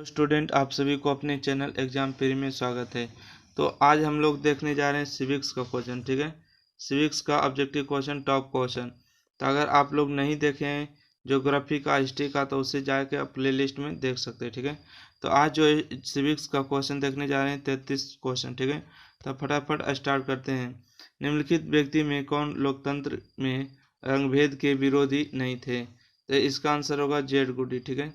Student, आप सभी को अपने चैनल एग्जाम प्री में स्वागत है। तो आज हम लोग देखने जा रहे हैं सिविक्स का क्वेश्चन। ठीक है, सिविक्स का ऑब्जेक्टिव क्वेश्चन, टॉप क्वेश्चन। तो अगर आप लोग नहीं देखे हैं ज्योग्राफी का, हिस्ट्री का, तो उससे जाके आप प्ले लिस्ट में देख सकते हैं। ठीक है, तो आज जो सिविक्स का क्वेश्चन देखने जा रहे हैं 33 क्वेश्चन। ठीक है, तो फटाफट स्टार्ट करते हैं। निम्नलिखित व्यक्ति में कौन लोकतंत्र में रंगभेद के विरोधी नहीं थे? तो इसका आंसर होगा जेड गुडी। ठीक है,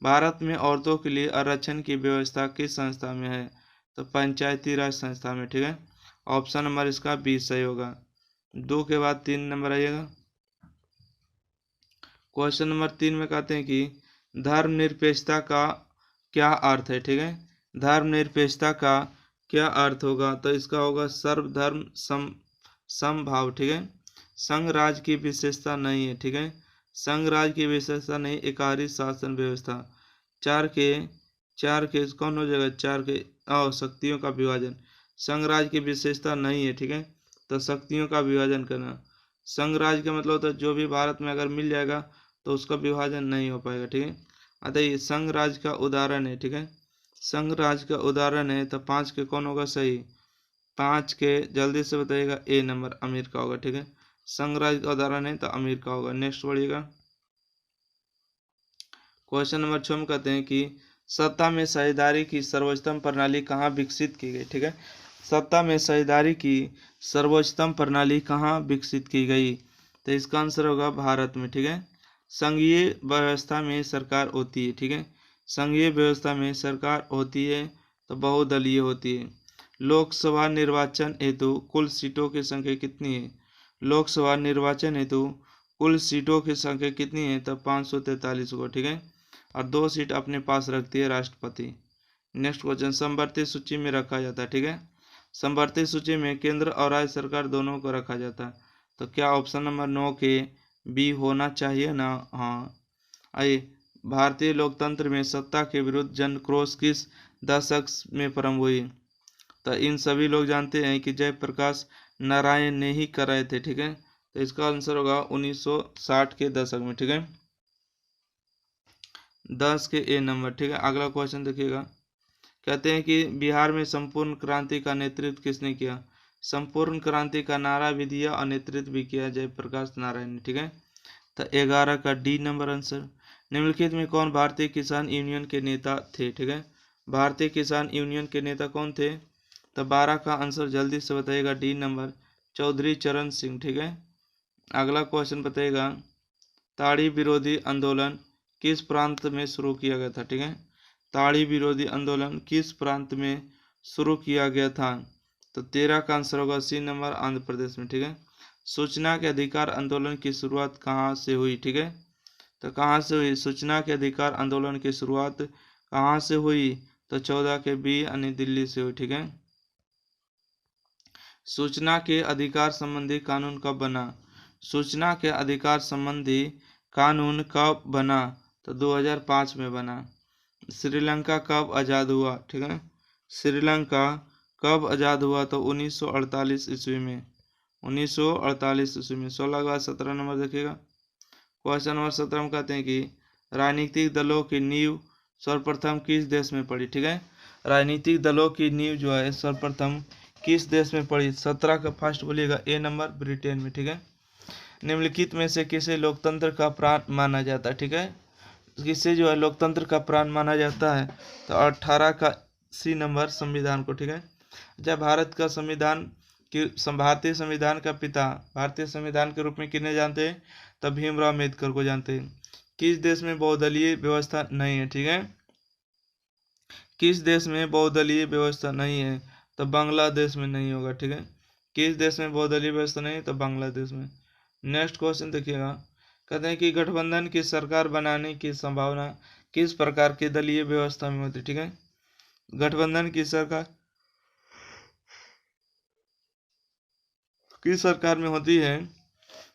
भारत में औरतों के लिए आरक्षण की व्यवस्था किस संस्था में है? तो पंचायती राज संस्था में। ठीक है, ऑप्शन नंबर इसका 20 सही होगा। 2 के बाद 3 नंबर आइएगा। क्वेश्चन नंबर 3 में कहते हैं कि धर्मनिरपेक्षता का क्या अर्थ है? ठीक है, धर्मनिरपेक्षता का क्या अर्थ होगा? तो इसका होगा सर्वधर्म समभाव। ठीक है, संघ राज्य की विशेषता नहीं है। ठीक है, संघ राज्य की विशेषता नहीं, एकाधिकार शासन व्यवस्था। चार के कौन हो जाएगा? चार के शक्तियों का विभाजन। संघ राज्य की विशेषता नहीं है। ठीक है, तो शक्तियों का विभाजन करना। संघ राज्य का मतलब होता है जो भी भारत में अगर मिल जाएगा तो उसका विभाजन नहीं हो पाएगा। ठीक है, अतः ये संघ राज्य का उदाहरण है। ठीक है, संघ राज्य का उदाहरण है, तो 5 के कौन होगा सही? 5 के जल्दी से बताइएगा। ए नंबर अमेरिका होगा। ठीक है, संघ राज्य का उदाहरण है तो अमेरिका होगा। नेक्स्ट बढ़िएगा। क्वेश्चन नंबर 6 में कहते हैं कि सत्ता में साझेदारी की सर्वोच्चतम प्रणाली कहाँ विकसित की गई? ठीक है, सत्ता में साझेदारी की सर्वोच्चतम प्रणाली कहाँ विकसित की गई? तो इसका आंसर होगा भारत में। ठीक है, संघीय व्यवस्था में सरकार होती है। ठीक है, संघीय व्यवस्था में सरकार होती है तो बहुदलीय होती है। लोकसभा निर्वाचन हेतु कुल सीटों की संख्या कितनी है? लोकसभा निर्वाचन हेतु कुल सीटों की संख्या कितनी है? तो 543 को। ठीक है, और 2 सीट अपने पास रखती है राष्ट्रपति। नेक्स्ट क्वेश्चन, समवर्ती सूची में रखा जाता है। ठीक है, समवर्ती सूची में केंद्र और राज्य सरकार दोनों को रखा जाता है। तो क्या ऑप्शन नंबर 9 के बी होना चाहिए ना? हाँ। आइए, भारतीय लोकतंत्र में सत्ता के विरुद्ध जन क्रोश किस दशक में प्रारंभ हुई? तो इन सभी लोग जानते हैं कि जयप्रकाश नारायण ने ही कराए थे। ठीक है, तो इसका आंसर होगा 1960 के दशक में। ठीक है, 10 के ए नंबर। ठीक है, अगला क्वेश्चन देखिएगा। कहते हैं कि बिहार में संपूर्ण क्रांति का नेतृत्व किसने किया? संपूर्ण क्रांति का नारा भी दिया और नेतृत्व भी किया जयप्रकाश नारायण ने। ठीक है, तो 11 का डी नंबर आंसर। निम्नलिखित में कौन भारतीय किसान यूनियन के नेता थे? ठीक है, भारतीय किसान यूनियन के नेता कौन थे? तो 12 का आंसर जल्दी से बताइएगा। डी नंबर, चौधरी चरण सिंह। ठीक है, अगला क्वेश्चन बताइएगा। ताड़ी विरोधी आंदोलन किस प्रांत में शुरू किया गया था? ठीक है, ताड़ी विरोधी आंदोलन किस प्रांत में शुरू किया गया था? तो 13 का आंसर होगा सी नंबर, आंध्र प्रदेश में। ठीक है, सूचना के अधिकार आंदोलन की शुरुआत कहाँ से हुई? ठीक है, तो कहाँ से हुई? सूचना के अधिकार आंदोलन की शुरुआत कहाँ से हुई? तो 14 के बी यानी दिल्ली से हुई। ठीक है, सूचना के अधिकार संबंधी कानून कब बना? सूचना के अधिकार संबंधी कानून कब बना? तो 2005 में बना। श्रीलंका कब आज़ाद हुआ? ठीक है, श्रीलंका कब आज़ाद हुआ? तो 1948 ईस्वी में। 1948 ईस्वी में। 16 के बाद 17 नंबर देखिएगा। क्वेश्चन नंबर 17 में कहते हैं कि राजनीतिक दलों की नींव सर्वप्रथम किस देश में पड़ी? ठीक है, राजनीतिक दलों की नींव जो है सर्वप्रथम किस देश में पड़ी? 17 का फर्स्ट बोलिएगा। ए नंबर, ब्रिटेन में। ठीक है, निम्नलिखित में से किसे लोकतंत्र का प्राण माना जाता है? ठीक है, किसे जो है लोकतंत्र का प्राण माना जाता है? तो 18 का सी नंबर, संविधान को। ठीक है, जब भारत का संविधान की भारतीय संविधान का पिता भारतीय संविधान के रूप में किन्हें जानते हैं? तब भीमराव अम्बेडकर को जानते हैं। किस देश में बहुदलीय व्यवस्था नहीं है? ठीक है, किस देश में बहुदलीय व्यवस्था नहीं है? तो बांग्लादेश में नहीं होगा। ठीक है, किस देश में बहुदलीय व्यवस्था नहीं है? तो बांग्लादेश में। नेक्स्ट क्वेश्चन देखिएगा। कहते हैं कि गठबंधन की सरकार बनाने की संभावना किस प्रकार की दलीय व्यवस्था में होती है? ठीक है, गठबंधन की सरकार किस सरकार में होती है?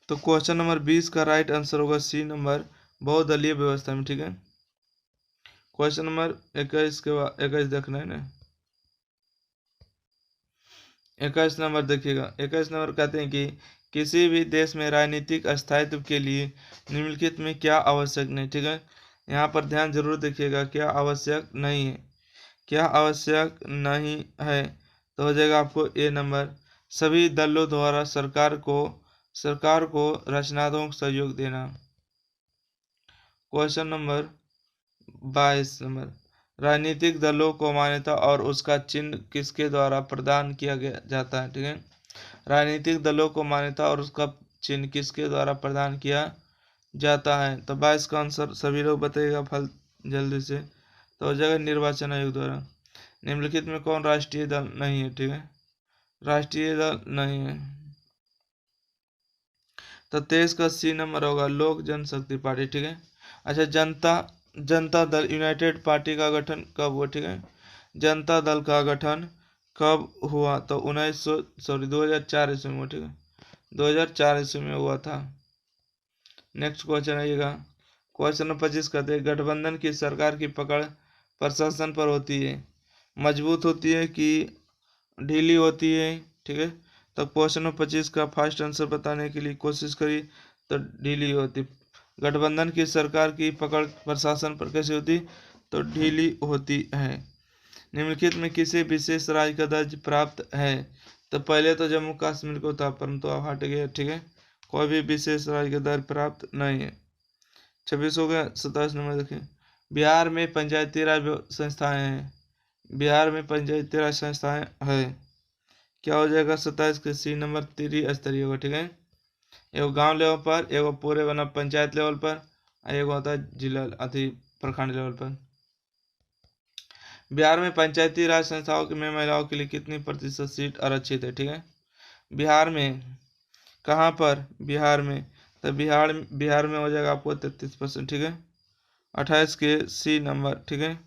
तो क्वेश्चन नंबर 20 का राइट आंसर होगा सी नंबर, बहुदलीय व्यवस्था में। ठीक है, क्वेश्चन नंबर 21 के बाद 21 देखना है ना। 21 नंबर देखिएगा। 21 नंबर कहते हैं कि किसी भी देश में राजनीतिक स्थायित्व के लिए निम्नलिखित में क्या आवश्यक नहीं? ठीक है, यहाँ पर ध्यान जरूर देखिएगा, क्या आवश्यक नहीं है, क्या आवश्यक नहीं है, तो हो जाएगा आपको ए नंबर। सभी दलों द्वारा सरकार को रचनात्मक सहयोग देना। क्वेश्चन नंबर 22 नंबर, राजनीतिक दलों को मान्यता और उसका चिन्ह किसके द्वारा प्रदान किया जाता है। ठीक है, राजनीतिक दलों को मान्यता और उसका चिन्ह किसके द्वारा प्रदान किया जाता है। तो 22 का आंसर सभी लोग बताइएगा फल जल्दी से। तो हो जाएगा निर्वाचन आयोग द्वारा। निम्नलिखित में कौन राष्ट्रीय दल नहीं है। ठीक है, राष्ट्रीय दल नहीं है, तो 23 का सी नंबर होगा लोक जनशक्ति पार्टी। ठीक है, अच्छा, जनता दल यूनाइटेड पार्टी का गठन कब हुआ। ठीक है, जनता दल का गठन कब हुआ, तो 2004 ईस्वी में। ठीक है, 2004 ईस्वी में हुआ था। नेक्स्ट क्वेश्चन आइएगा, क्वेश्चन नंबर 25 कहते हैं गठबंधन की सरकार की पकड़ प्रशासन पर होती है, मजबूत होती है कि ढीली होती है। ठीक है, तो क्वेश्चन नंबर 25 का फर्स्ट आंसर बताने के लिए कोशिश करिए, तो ढीली होती। गठबंधन की सरकार की पकड़ प्रशासन पर कैसे होती, तो ढीली होती है। निम्नलिखित में किसी विशेष राज्य का दर्ज प्राप्त है, तो पहले तो जम्मू कश्मीर को था, परंतु अब हट गया। ठीक है, कोई भी विशेष राज्य का दर्ज प्राप्त नहीं है। 26 हो गया। 27 नंबर देखिए, बिहार में पंचायती राज संस्थाएं हैं, बिहार में पंचायती राज संस्थाएं है, क्या हो जाएगा 27 के सी नंबर त्रिस्तरीय होगा। ठीक है, एगो गांव लेवल पर, एगो पूरे बना पंचायत लेवल पर, एगो होता है जिला अति प्रखंड लेवल पर। बिहार में पंचायती राज संस्थाओं में महिलाओं के लिए कितनी प्रतिशत सीट आरक्षित है। ठीक है, बिहार में कहाँ पर, बिहार में, तो बिहार में हो जाएगा आपको 33%। ठीक है, 28 के सी नंबर। ठीक है,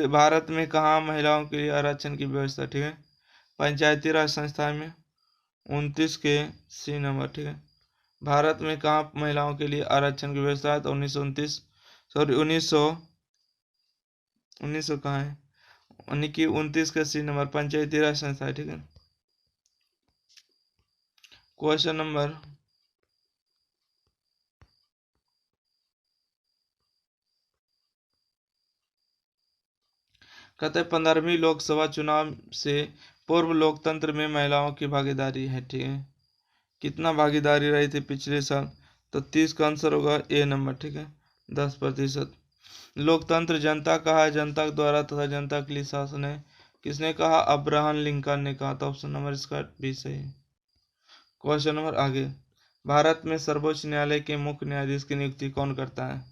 भारत में कहाँ महिलाओं के लिए आरक्षण की व्यवस्था। ठीक है, पंचायती राज संस्था में 29 के सी नंबर। ठीक है, भारत में कहाँ महिलाओं के लिए आरक्षण की व्यवस्था है, तो 1900 कहाँ है, 29 का सी नंबर पंचायती राज संस्था है। ठीक है, क्वेश्चन नंबर 15वीं लोकसभा चुनाव से पूर्व लोकतंत्र में महिलाओं की भागीदारी है। ठीक है, कितना भागीदारी रही थी पिछले साल, तो 30 का आंसर होगा ए नंबर। ठीक है, 10%। लोकतंत्र जनता का है, जनता द्वारा तथा जनता के लिए शासन है, किसने कहा, अब्राहम लिंकन ने कहा, तो ऑप्शन नंबर इसका भी सही है। क्वेश्चन नंबर आगे, भारत में सर्वोच्च न्यायालय के मुख्य न्यायाधीश की नियुक्ति कौन करता है,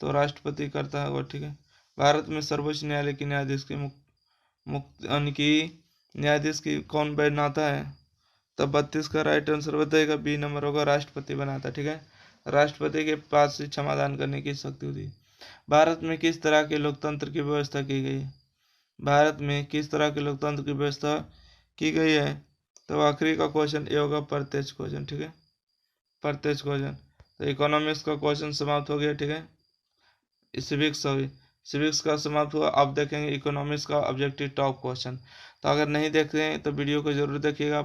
तो राष्ट्रपति करता है। और ठीक है, भारत में सर्वोच्च न्यायालय के न्यायाधीश की न्यायाधीश की कौन बनाता है, तो 32 का राइट आंसर बताएगा बी नंबर होगा, राष्ट्रपति बनाता है। ठीक है, राष्ट्रपति के पास से क्षमादान करने की शक्ति होती है। भारत में किस तरह के लोकतंत्र की व्यवस्था की गई है, भारत में किस तरह के लोकतंत्र की व्यवस्था की गई है, तो आखिरी का क्वेश्चन ये होगा प्रत्यक्ष क्वेश्चन। ठीक है, प्रत्यक्ष क्वेश्चन। तो इकोनॉमिक्स का क्वेश्चन समाप्त हो गया। ठीक है, सिविक्स का समाप्त हुआ। अब देखेंगे इकोनॉमिक्स का ऑब्जेक्टिव टॉप क्वेश्चन। तो अगर नहीं देख रहे हैं तो वीडियो को जरूर देखिएगा।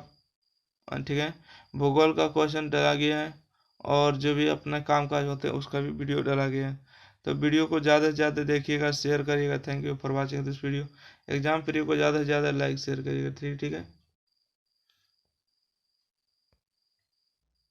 ठीक है, भूगोल का क्वेश्चन डाला गया है, और जो भी अपना काम काज होते हैं उसका भी वीडियो डाला गया है। तो वीडियो को ज़्यादा से ज़्यादा देखिएगा, शेयर करिएगा। Thank you for watching this video. Exam period को ज़्यादा से ज़्यादा लाइक शेयर करिएगा। ठीक है।